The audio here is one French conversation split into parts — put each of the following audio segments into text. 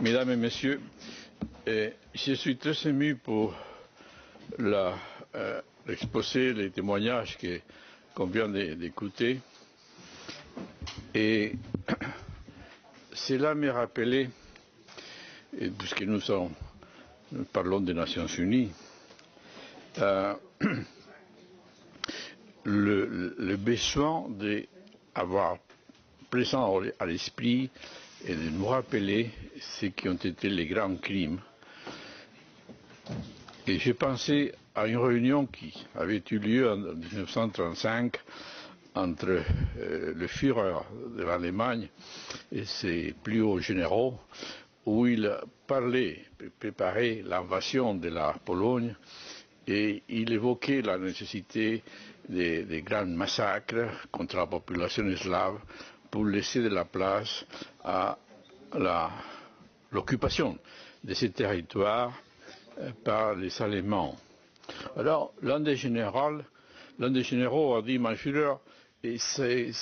Mesdames et Messieurs, je suis très ému pour l'exposé, les témoignages qu'on vient d'écouter. Et cela m'a rappelé, puisque nous parlons des Nations Unies, le besoin d'avoir présent à l'esprit et de nous rappeler ce qui ont été les grands crimes. Et j'ai pensé à une réunion qui avait eu lieu en 1935 entre le Führer de l'Allemagne et ses plus hauts généraux, où il préparait l'invasion de la Pologne et il évoquait la nécessité des grands massacres contre la population slave pour laisser de la place à l'occupation de ces territoires par les Allemands. Alors, l'un des généraux a dit, mon Führer, ces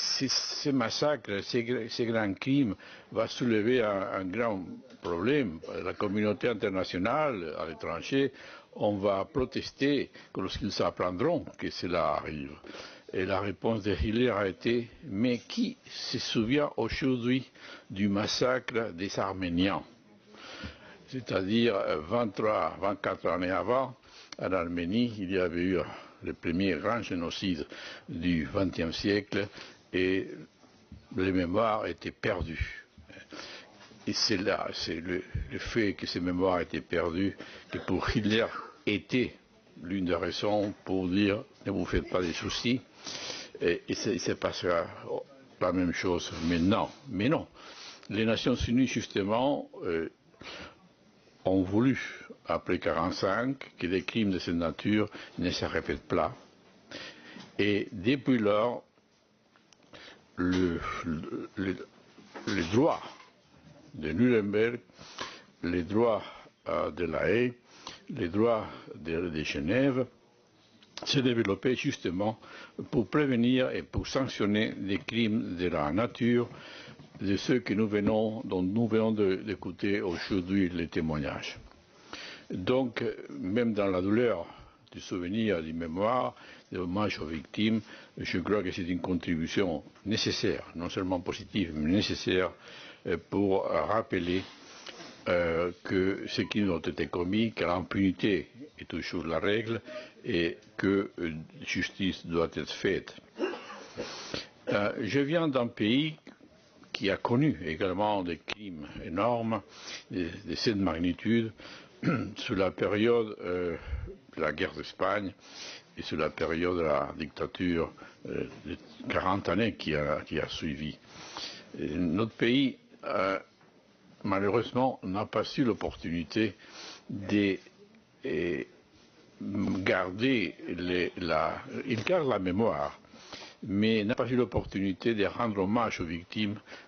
massacres, ces grands crimes vont soulever un grand problème. La communauté internationale, à l'étranger, on va protester lorsqu'ils apprendront que cela arrive. Et la réponse de Hitler a été, mais qui se souvient aujourd'hui du massacre des Arméniens? C'est-à-dire 24 années avant, en Arménie, il y avait eu le premier grand génocide du XXe siècle et les mémoires étaient perdues. Et c'est le fait que ces mémoires étaient perdues que pour Hitler était l'une des raisons pour dire ne vous faites pas de soucis et il se passera la même chose maintenant. Mais non, les Nations Unies justement ont voulu, après 1945, que des crimes de cette nature ne se répètent pas. Et depuis lors, les droits de Nuremberg, les droits de La Haye, les droits de Genève se développaient justement pour prévenir et pour sanctionner des crimes de la nature de ceux dont nous venons d'écouter aujourd'hui les témoignages. Donc, même dans la douleur du souvenir, du mémoire, des hommages aux victimes, je crois que c'est une contribution nécessaire, non seulement positive, mais nécessaire pour rappeler que ce qui ont été commis, que l'impunité est toujours la règle et que justice doit être faite. Je viens d'un pays qui a connu également des crimes énormes de cette magnitude sous la période de la guerre d'Espagne et sous la période de la dictature de 40 années qui a suivi. Notre pays, malheureusement, n'a pas eu l'opportunité de garder il garde la mémoire, mais n'a pas eu l'opportunité de rendre hommage aux victimes